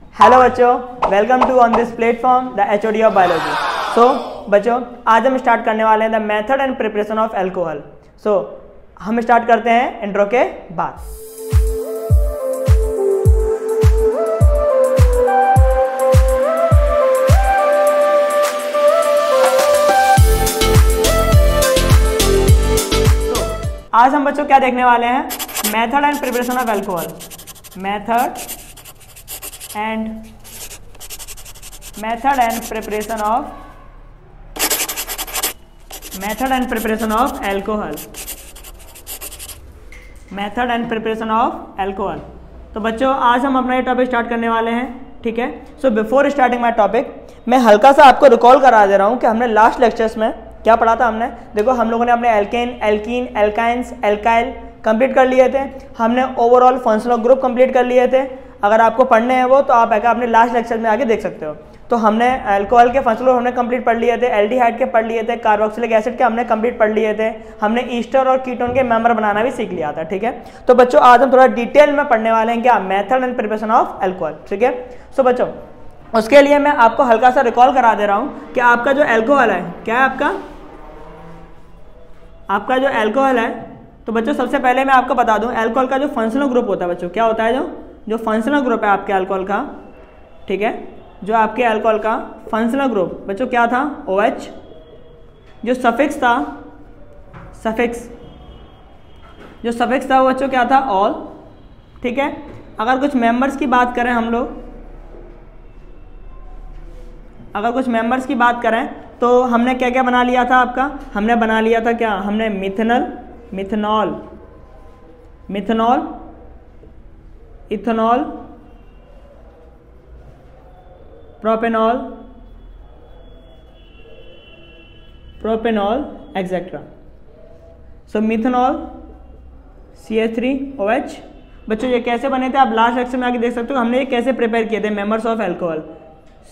Hello बच्चों, welcome to on this platform the HOD of biology. So बच्चों, आज हम स्टार्ट करने वाले हैं the method and preparation of alcohol. So हम स्टार्ट करते हैं इंट्रो के बाद। आज हम बच्चों क्या देखने वाले हैं? Method and preparation of alcohol. Method and preparation of alcohol. Method and preparation of alcohol. तो बच्चों, आज हम अपना ये टॉपिक स्टार्ट करने वाले हैं, ठीक है। So before starting my topic, मैं हल्का सा आपको रिकॉल करा दे रहा हूँ कि हमने लास्ट लेक्चर्स में क्या पढ़ा था। हमने देखो, हम लोगों ने अपने alkane, alkene, alkynes, alkyl complete कर लिए थे। हमने ओवरऑल फंक्शनल ग्रुप कंप्लीट कर लिए थे। अगर आपको पढ़ने हैं वो, तो आप आकर अपने लास्ट लेक्चर में आके देख सकते हो। तो हमने अल्कोहल के फंक्शनल ग्रुप हमने कंप्लीट पढ़ लिए थे, एल्डिहाइड के पढ़ लिए थे, कार्बोक्सिलिक एसिड के हमने कंप्लीट पढ़ लिए थे। हमने ईस्टर और कीटोन के मेंबर बनाना भी सीख लिया था, ठीक है। तो बच्चों, आज हम थोड़ा डिटेल में पढ़ने वाले हैं क्या? Method and preparation of alcohol, ठीक है। सो बच्चों, उसके लिए मैं आपको हल्का सा रिकॉल करा दे रहा हूँ कि आपका जो अल्कोहल है, क्या है आपका जो अल्कोहल है। तो बच्चों, सबसे पहले मैं आपको बता दूं, अल्कोहल का जो फंक्शनल ग्रुप होता है बच्चों, क्या होता है? जो फंक्शनल ग्रुप है आपके अल्कोहल का, ठीक है, जो आपके अल्कोहल का फंक्शनल ग्रुप बच्चों क्या था? OH। जो सफिक्स था, जो सफिक्स था वो बच्चों क्या था? ऑल, ठीक है। अगर कुछ मेंबर्स की बात करें हम लोग, तो हमने क्या क्या बना लिया था आपका? हमने बना लिया था क्या? हमने मिथनॉल, इथेनॉल, प्रोपेनॉल एक्सेट्रा। सो मिथेनॉल, CH3OH। बच्चों, ये कैसे बने थे आप लास्ट लेक्चर में आके देख सकते हो। हमने ये कैसे प्रिपेयर किए थे? Members of alcohol,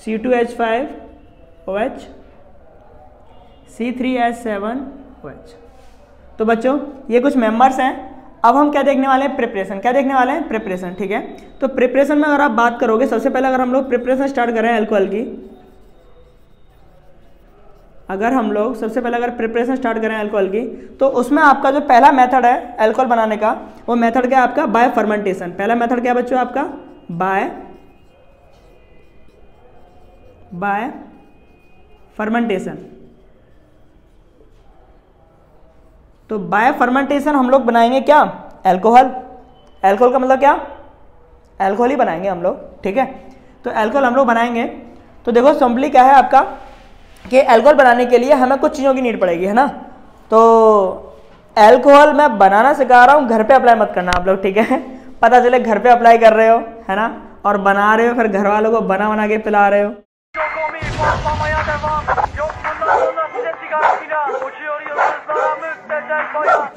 C2H5OH, C3H7OH। तो बच्चों, ये कुछ मेंबर्स हैं। अब हम क्या देखने वाले हैं? प्रिपरेशन, ठीक है। तो प्रिपरेशन में अगर आप बात करोगे, सबसे पहले अगर हम लोग प्रिपरेशन स्टार्ट करें अल्कोहल की, अगर प्रिपरेशन स्टार्ट करें अल्कोहल की, तो उसमें आपका जो पहला मेथड है अल्कोहल बनाने का, वो मेथड क्या है आपका? Bye fermentation. पहला मेथड क्या है बच्चों आपका? Bye fermentation. तो बाय फर्मेंटेशन हम लोग बनाएंगे क्या? अल्कोहल का मतलब क्या? अल्कोहल ही बनाएंगे हम लोग, ठीक है। तो अल्कोहल हम लोग बनाएंगे। तो देखो, सिंपली क्या है आपका कि अल्कोहल बनाने के लिए हमें कुछ चीज़ों की नीड पड़ेगी, है ना। तो अल्कोहल मैं बनाना सिखा रहा हूँ, घर पे अप्लाई मत करना आप लोग, ठीक है। पता चले घर पे अप्लाई कर रहे हो, है ना, और बना रहे हो, फिर घर वालों को बना के पिला रहे हो।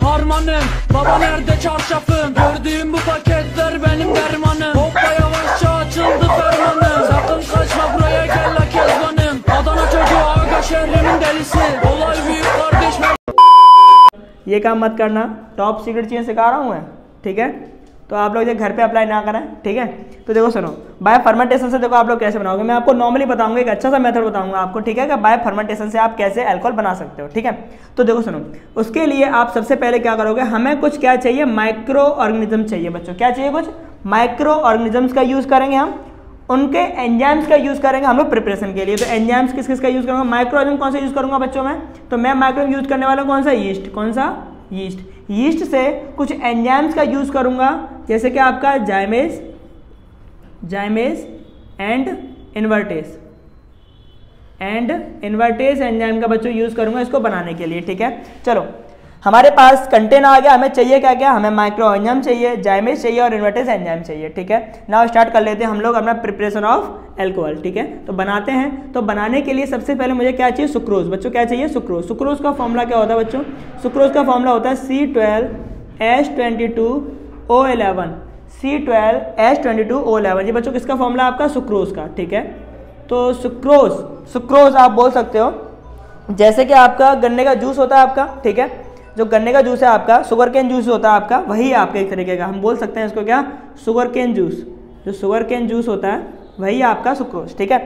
Harmanım, baba nerede çarşafım? Gördüğüm bu paketler benim dermanım. Hoppa yavaşça açıldı fermanım. Sakın kaçma buraya gel la kezbanım. Adana çocuğu Aga şehrimin delisi. Olay büyük kardeş. ये काम मत करना, टॉप सीक्रेट चीज़ें सिखा रहा हूँ मैं, ठीक है। तो आप लोग जो घर पे अप्लाई ना करें, ठीक है। तो देखो सुनो, बाय फर्मेंटेशन से देखो आप लोग कैसे बनाओगे। मैं आपको नॉर्मली बताऊंगा, एक अच्छा सा मेथड बताऊंगा आपको, ठीक है, कि बाय फर्मेंटेशन से आप कैसे अल्कोहल बना सकते हो, ठीक है। तो देखो सुनो, उसके लिए आप सबसे पहले क्या करोगे? हमें कुछ क्या चाहिए? माइक्रो ऑर्गेनिज्म चाहिए बच्चों। क्या चाहिए? कुछ माइक्रो ऑर्गेनिजम्स का यूज़ करेंगे हम, उनके एंजाइम्स का यूज़ करेंगे हम लोग प्रिपरेशन के लिए। तो एंजाइम्स किस किस का यूज़ करूँगा? माइक्रो ऑर्गेनिज्म कौन सा यूज़ करूँगा बच्चों में? तो मैं माइक्रो यूज़ करने वाला हूँ कौन सा? यीस्ट से कुछ एंजाइम्स का यूज़ करूंगा, जैसे कि आपका जाइमेज एंड इन्वर्टेज एंजाइम का बच्चों यूज़ करूंगा इसको बनाने के लिए, ठीक है। चलो, हमारे पास कंटेन आ गया। हमें चाहिए क्या क्या? हमें माइक्रो एंजाइम चाहिए, जाइमेज चाहिए और इन्वर्टेज एंजाइम चाहिए, ठीक है। नाउ स्टार्ट कर लेते हैं हम लोग अपना प्रिपरेशन ऑफ अल्कोहल, ठीक है। तो बनाते हैं। तो बनाने के लिए सबसे पहले मुझे क्या चाहिए? सुक्रोज। बच्चों, क्या चाहिए? सुक्रोज का फॉर्मूला क्या होता है बच्चों? सुक्रोज का फॉर्मूला होता है C12H22O11। ये बच्चों किसका फॉर्मूला? आपका सुक्रोज का, ठीक है। तो सुक्रोज आप बोल सकते हो, जैसे कि आपका गन्ने का जूस होता है आपका, ठीक है। जो गन्ने का जूस है आपका, शुगर केन जूस होता है आपका, वही आपके एक तरीके का हम बोल सकते हैं इसको क्या? Sugar cane juice. जो शुगर केन जूस होता है वही आपका सुक्रोज, ठीक है।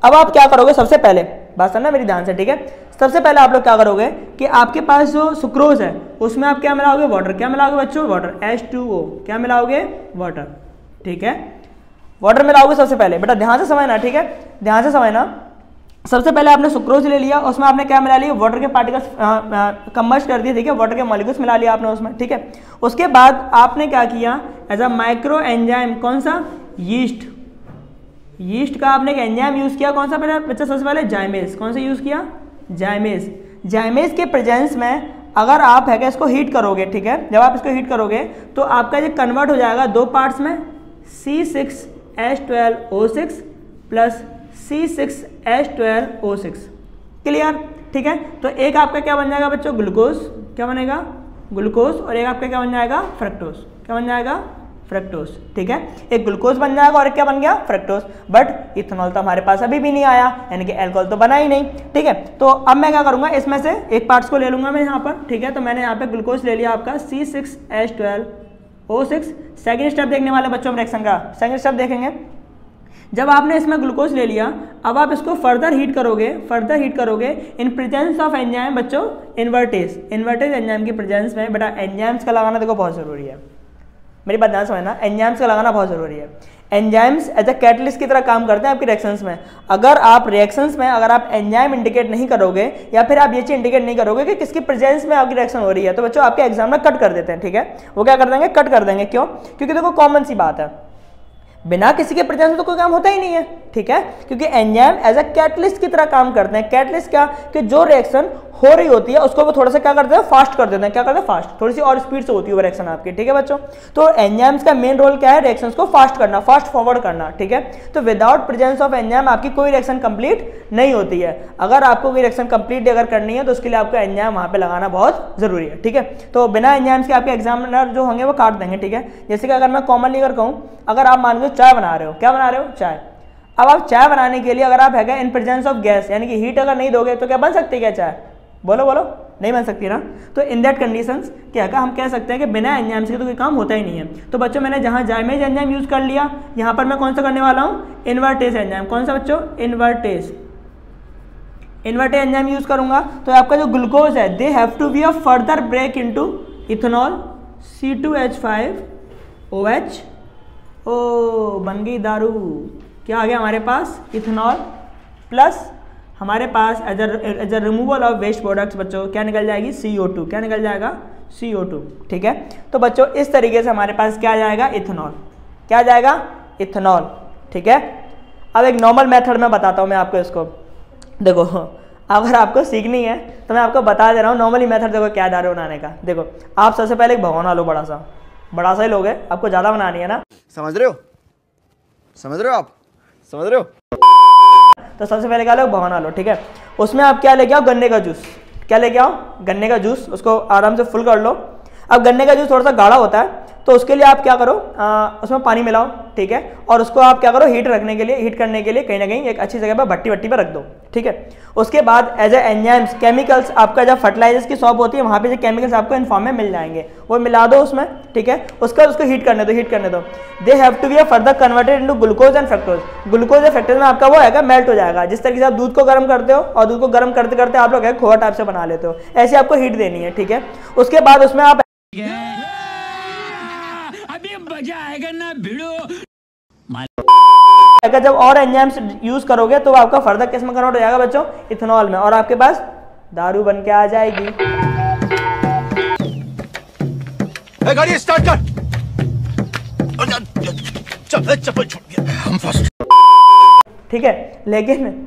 अब आप क्या करोगे, सबसे पहले बात सुनना मेरी ध्यान से, ठीक है। सबसे पहले आप लोग क्या करोगे कि आपके पास जो सुक्रोज है उसमें आप क्या मिलाओगे, वाटर। क्या मिलाओगे बच्चों, वाटर, H2O। क्या मिलाओगे, वाटर, ठीक है। वाटर मिलाओगे सबसे पहले, बेटा ध्यान से समझना, ठीक है, ध्यान से समझना। सबसे पहले आपने सुक्रोज ले लिया, उसमें आपने क्या मिला लिया, वाटर के पार्टिकल्स कंबस्ट कर दिए, ठीक है, वाटर के मॉलिक्यूल्स मिला लिया आपने उसमें, ठीक है। उसके बाद आपने क्या किया, एज अ माइक्रो एंजाइम, कौन सा, यीस्ट। यीस्ट का आपने एक एंजाइम यूज किया, कौन सा पहले बच्चा, सबसे पहले जाइमेज। कौन सा यूज किया, जाइमेज। जाइमेज के प्रेजेंस में अगर आप है इसको हीट करोगे, ठीक है, जब आप इसको हीट करोगे तो आपका ये कन्वर्ट हो जाएगा दो पार्ट्स में, C6H12O6 प्लस C6H12O6, क्लियर, ठीक है। तो एक आपका क्या बन जाएगा बच्चों, ग्लूकोज, क्या बनेगा, ग्लूकोज, और एक आपका क्या बन जाएगा, फ्रक्टोज। क्या बन जाएगा, फ्रक्टोज, ठीक है। एक ग्लूकोज बन जाएगा और एक क्या बन गया, फ्रक्टोज। बट इथेनॉल तो हमारे पास अभी भी नहीं आया, यानी कि अल्कोहल तो बना ही नहीं, ठीक है। तो अब मैं क्या करूंगा, इसमें से एक पार्ट्स को ले लूंगा मैं यहाँ पर, ठीक है। तो मैंने यहाँ पे ग्लूकोज ले लिया आपका C6H12O6। सेकेंड स्टेप देखने वाले बच्चों हम रिएक्शन का, सेकेंड स्टेप देखेंगे। जब आपने इसमें ग्लूकोज ले लिया, अब आप इसको फर्दर हीट करोगे, इन प्रेजेंस ऑफ एंजाइम बच्चों, इन्वर्टेज। इन्वर्टेज एंजाइम की प्रेजेंस में, बेटा एंजाइम्स का लगाना देखो बहुत जरूरी है, मेरी बात ध्यान समझना, एंजाइम्स का लगाना बहुत जरूरी है। एंजाइम्स एज अ कैटलिस्ट की तरह काम करते हैं आपकी रिएक्शंस में। अगर आप रिएक्शंस में अगर आप एंजाइम इंडिकेट नहीं करोगे, या फिर आप ये चीज इंडिकेट नहीं करोगे कि किसकी प्रेजेंस में आपकी रिएक्शन हो रही है, तो बच्चों आपके एग्जाम में कट कर देते हैं, ठीक है। वो क्या कर देंगे, कट कर देंगे। क्यों, क्योंकि देखो कॉमन सी बात है, बिना किसी के प्रेजेंस में तो कोई काम होता ही नहीं है, ठीक है। क्योंकि एंजाइम एज अ कैटलिस्ट की तरह काम करते हैं। कैटलिस्ट क्या, कि जो रिएक्शन हो रही होती है उसको वो थोड़ा सा क्या करते हैं, फास्ट कर देते हैं। क्या करते हैं, फास्ट, थोड़ी सी और स्पीड से होती है वो रिएक्शन आपकी, ठीक है बच्चों। तो एंजाइम्स का मेन रोल क्या है, रिएक्शंस को फास्ट करना, फास्ट फॉरवर्ड करना, ठीक है। तो विदाउट प्रेजेंस ऑफ एंजाइम आपकी कोई रिएक्शन कंप्लीट नहीं होती है। अगर आपको कोई रिएक्शन कंप्लीट अगर करनी है तो उसके लिए आपको एंजाइम वहां पे लगाना बहुत जरूरी है, ठीक है। तो बिना एंजाइम्स के आपके एग्जामिनर जो होंगे वो काट देंगे, ठीक है। जैसे कि अगर मैं कॉमनली अगर कहूँ, अगर आप मान लो चाय बना रहे हो, क्या बना रहे हो, चाय। अब आप चाय बनाने के लिए अगर आप है इन प्रेजेंस ऑफ गैस, यानी कि हीट अगर नहीं दोगे तो क्या बन सकती है क्या चाय, बोलो बोलो, नहीं बन सकती ना। तो इन दैट कंडीशंस क्या हम कह सकते हैं कि बिना एंजाइम्स के तो कोई काम होता ही नहीं है। तो बच्चों मैंने जहां जाइमेज एंजाइम यूज कर लिया, यहां पर मैं कौन सा करने वाला हूं, इन्वर्टेज एंजाइम। कौन सा बच्चों, इन्वर्टेज एंजाइम यूज करूंगा। तो आपका जो ग्लूकोज है, they have to be a further break into ethanol, C2H5OH, ओ बन गई दारू। क्या आ गया हमारे पास, इथेनॉल, प्लस हमारे पास as a removal of waste products बच्चों क्या निकल जाएगी, CO2। क्या निकल जाएगा, CO2, ठीक है। तो बच्चों इस तरीके से हमारे पास क्या आ जाएगा, इथेनॉल। क्या आ जाएगा, इथेनॉल, ठीक है। अब एक नॉर्मल मेथड में बताता हूँ मैं आपको इसको। देखो अगर आपको सीखनी है तो मैं आपको बता दे रहा हूँ नॉर्मली मेथड। देखो क्या दारू बनाने का, देखो आप सबसे पहले एक भगोना लो, बड़ा सा ही लोगे, आपको ज़्यादा बनानी है ना, समझ रहे हो, आप समझ रहे हो। तो सबसे पहले क्या लो, भगोना लो, ठीक है। उसमें आप क्या लेके आओ, गन्ने का जूस। क्या लेके आओ, गन्ने का जूस। उसको आराम से फुल कर लो। अब गन्ने का जूस थोड़ा सा गाढ़ा होता है, तो उसके लिए आप क्या करो, उसमें पानी मिलाओ, ठीक है। और उसको आप क्या करो, हीट करने के लिए कहीं ना कहीं एक अच्छी जगह पर भट्टी पर रख दो, ठीक है। उसके बाद एज ए एंजाइम्स, केमिकल्स, आपका जब फर्टिलाइजर्स की शॉप होती है वहाँ पे जो केमिकल्स आपको इन फॉर्म में मिल जाएंगे, वो मिला दो उसमें, ठीक है। उसके बाद उसको हीट करने दो। They have to be further converted into glucose and fructose. Glucose या फ्रक्टोज में आपका वो है मेल्ट हो जाएगा। जिस तरीके से आप दूध को गर्म करते हो और दूध को गर्म करते करते आप लोग खोआ टाइप से बना लेते हो, ऐसे आपको हीट देनी है, ठीक है। उसके बाद उसमें आप अगर जब और एंजाइम्स यूज करोगे तो आपका फर्दर किस में कन्वर्ट हो जाएगा बच्चों, इथेनॉल में, और आपके पास दारू बन के आ जाएगी। गाड़ी स्टार्ट कर, चप्पल छूट गया, हम फंस। ठीक है, लेकिन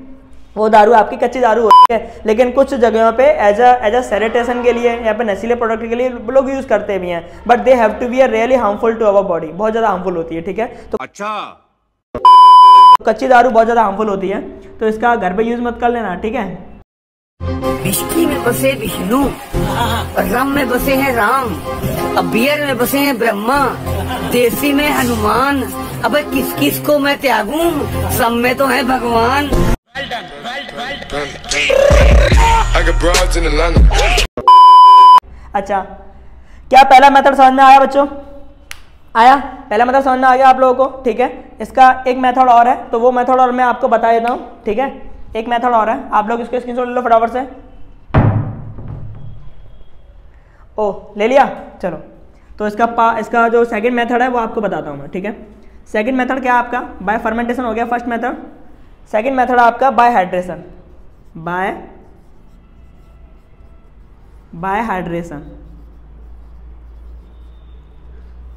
वो दारू आपकी कच्ची दारू होती है, लेकिन कुछ जगहों पे एज अ सैनिटेशन के लिए या पे नशीले प्रोडक्ट के लिए लोग यूज करते भी हैं, but they have to be really harmful to our body. बहुत ज्यादा हार्मफुल होती है, ठीक है। तो अच्छा, कच्ची दारू बहुत ज्यादा हार्मफुल होती है, तो इसका घर पे यूज मत कर लेना, ठीक है। विस्की में बसे विष्णु, रम में बसे हैं राम, अब बियर में बसे हैं ब्रह्मा, देसी में हनुमान, अब किस किस को मैं त्यागूं, सब में तो है भगवान। अच्छा, क्या पहला मेथड समझ में आया बच्चों? आया, पहला मेथड समझ में आ गया आप लोगों को, ठीक है। इसका एक मेथड और है, तो वो मेथड और मैं आपको बता देता हूँ, ठीक है। एक मेथड और है, आप लोग इसको स्क्रीनशॉट ले लो फटाफट से। ओ ले लिया, चलो। तो इसका जो सेकंड मेथड है वो आपको बताता हूँ मैं, ठीक है। सेकंड मेथड क्या है आपका, बाय फर्मेंटेशन हो गया फर्स्ट मेथड। सेकंड मेथड आपका बाय हाइड्रेशन, बाय हाइड्रेशन।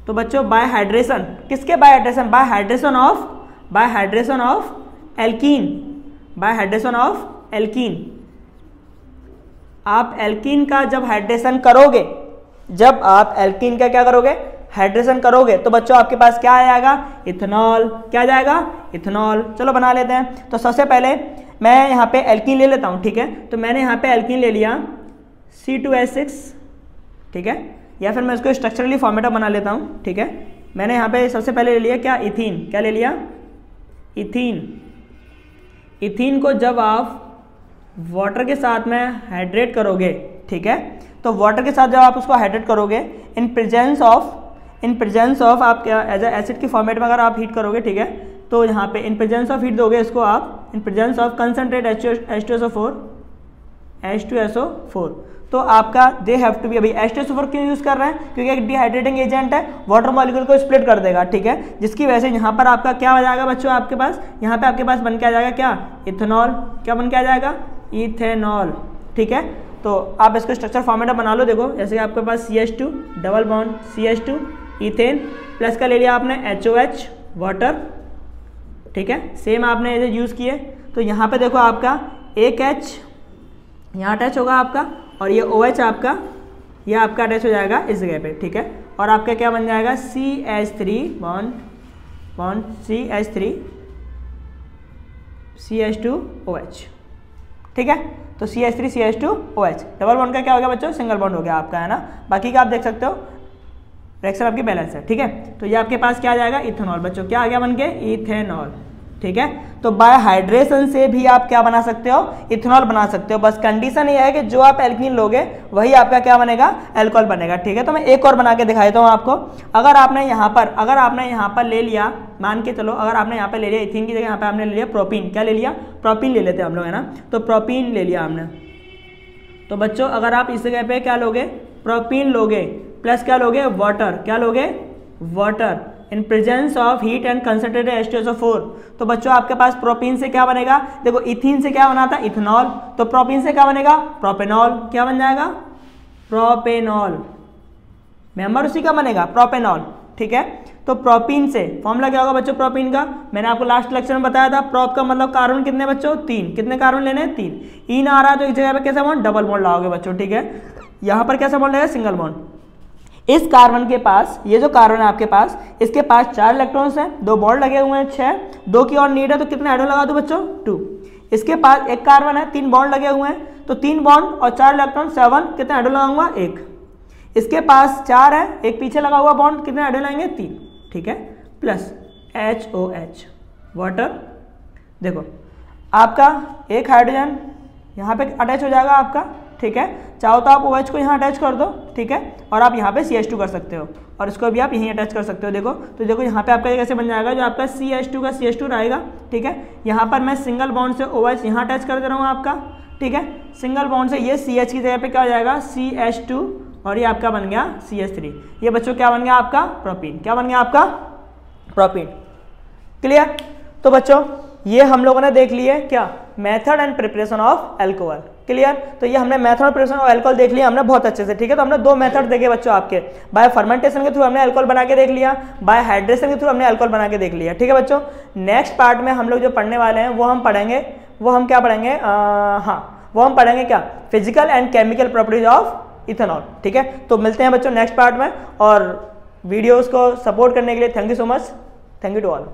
तो बच्चों बाय हाइड्रेशन, किसके bye hydration, bye hydration of alkene, bye hydration of alkene. आप एल्कीन का जब हाइड्रेशन करोगे, जब आप एल्कीन का क्या करोगे, हाइड्रेशन करोगे, तो बच्चों आपके पास क्या आ जाएगा, इथेनॉल। क्या आ जाएगा, इथेनॉल। चलो बना लेते हैं। तो सबसे पहले मैं यहाँ पे एल्कीन ले लेता हूँ, ठीक है। तो मैंने यहाँ पे एल्कीन ले लिया C2H6, ठीक है, या फिर मैं इसको स्ट्रक्चरली फॉर्मेट बना लेता हूँ, ठीक है। मैंने यहाँ पे सबसे पहले ले लिया क्या, इथीन। क्या ले लिया, इथीन। इथीन को जब आप वाटर के साथ में हाइड्रेट करोगे, ठीक है, तो वाटर के साथ जब आप उसको हाइड्रेट करोगे इन प्रेजेंस ऑफ आप क्या एज एसिड की फॉर्मेट में अगर आप हीट करोगे, ठीक है, तो यहाँ पे इन प्रेजेंस ऑफ हीट दोगे इसको आप, in presence of concentrate H2SO4, तो आपका दे हैव टू बी, अभी H2SO4 क्यों यूज कर रहे हैं, क्योंकि एक डिहाइड्रेटिंग एजेंट है, वाटर मॉलिक्यूल को स्प्लिट कर देगा, ठीक है, जिसकी वजह से यहाँ पर आपका क्या हो जाएगा बच्चों, आपके पास यहाँ पे आपके पास बन के आ जाएगा क्या, इथेनॉल। क्या बन के आ जाएगा, इथेनॉल, ठीक है। तो आप इसको स्ट्रक्चर फॉर्मेट बना लो, देखो जैसे कि आपके पास CH2 double bond CH2 ethane plus का ले लिया आपने HOH वाटर, ठीक है, सेम आपने इसे यूज़ किए। तो यहाँ पे देखो आपका एक H यहाँ अटैच होगा आपका, और ये OH आपका, ये आपका अटैच हो जाएगा इस जगह पे, ठीक है। और आपका क्या बन जाएगा, CH3 बॉन्ड CH3 CH2OH, ठीक है। तो CH3 CH2OH डबल बॉन्ड का क्या हो गया बच्चों, सिंगल बॉन्ड हो गया आपका, है ना। बाकी का आप देख सकते हो रिएक्शन आपकी बैलेंस है, ठीक है। तो ये आपके पास क्या आ जाएगा, इथेनॉल। बच्चों क्या आ गया बन के, इथेनॉल, ठीक है। तो बाय हाइड्रेशन से भी आप क्या बना सकते हो, इथेनॉल बना सकते हो। बस कंडीशन ये है कि जो आप एल्कीन लोगे वही आपका क्या बनेगा, अल्कोहल बनेगा, ठीक है। तो मैं एक और बना के दिखा देता हूँ आपको। अगर आपने यहाँ पर ले लिया, मान के चलो अगर आपने यहाँ पे ले लिया इथीन की जगह यहाँ पे आपने ले लिया प्रोपीन। क्या ले लिया, प्रोपीन ले लेते हैं हम लोग, है ना। तो प्रोपीन ले लिया हमने। तो बच्चों अगर आप इस जगह पे क्या लोगे, प्रोपीन लोगे प्लस क्या लोगे, वाटर। क्या लोगे, water in presence of heat and concentrated H2SO4। तो बच्चों आपके पास प्रोपीन से क्या बनेगा, देखो इथीन से क्या बना था, इथेनॉल, तो प्रोपीन से क्या बनेगा, प्रोपेनॉल। क्या बन जाएगा, प्रोपेनॉल। मेंबर उसी का बनेगा, प्रोपेनॉल, ठीक है। तो प्रोपीन से फॉर्मूला क्या होगा बच्चों, प्रोपीन का मैंने आपको लास्ट लेक्चर में बताया था। प्रोप का मतलब कार्बन कितने बच्चों, 3। कितने कार्बन लेने हैं, 3। इन आ रहा है तो एक जगह पे कैसा बॉन्ड, डबल बॉन्ड लाओगे बच्चों, ठीक है। यहाँ पर कैसा बॉन्ड लगेगा, सिंगल बॉन्ड। इस कार्बन के पास, ये जो कार्बन है आपके पास, इसके पास 4 इलेक्ट्रॉन्स हैं, 2 बॉन्ड लगे हुए हैं, 6, 2 की और नीड है तो कितने हाइड्रोजन लगा दो बच्चों, 2। इसके पास एक कार्बन है, 3 बॉन्ड लगे हुए हैं, तो 3 बॉन्ड और 4 इलेक्ट्रॉन, 7, कितने हाइड्रोजन लगाऊंगा, 1। इसके पास 4 है, एक पीछे लगा हुआ बॉन्ड, कितने हाइड्रोजन लगाएंगे, 3, ठीक है, प्लस HOH वाटर। देखो आपका एक हाइड्रोजन यहाँ पे अटैच हो जाएगा आपका, ठीक है। चाहो तो आप OH को यहाँ अटैच कर दो, ठीक है, और आप यहाँ पे CH2 कर सकते हो, और इसको भी आप यहीं अटैच कर सकते हो। देखो तो देखो यहाँ पे आपका कैसे बन जाएगा, जो आपका CH2 का CH2 रहेगा, ठीक है। यहाँ पर मैं सिंगल बॉन्ड से OH यहाँ अटैच कर दे रहा हूँ आपका, ठीक है। सिंगल बॉन्ड से ये CH की जगह पे क्या हो जाएगा, CH2, और ये आपका बन गया CH3। ये बच्चों क्या बन गया आपका, प्रोपीन। क्या बन गया आपका, प्रोपीन। क्लियर। तो बच्चों ये हम लोगों ने देख लिए क्या, method and preparation of alcohol. Clear. तो ये हमने मेथड और प्रिपरेशन ऑफ अल्कोहल देख लिया हमने बहुत अच्छे से, ठीक है। तो हमने 2 मेथड देखे बच्चों आपके, बाय फर्मेंटेशन के थ्रू हमने अल्कोहल बना के देख लिया, बाय हाइड्रेशन के थ्रू हमने अल्कोहल बना के देख लिया, ठीक है बच्चों। नेक्स्ट पार्ट में हम लोग जो पढ़ने वाले हैं वो हम क्या पढ़ेंगे, वो हम पढ़ेंगे क्या, physical and chemical properties of ethanol, ठीक है। तो मिलते हैं बच्चों नेक्स्ट पार्ट में, और वीडियोस को सपोर्ट करने के लिए thank you so much, thank you to all.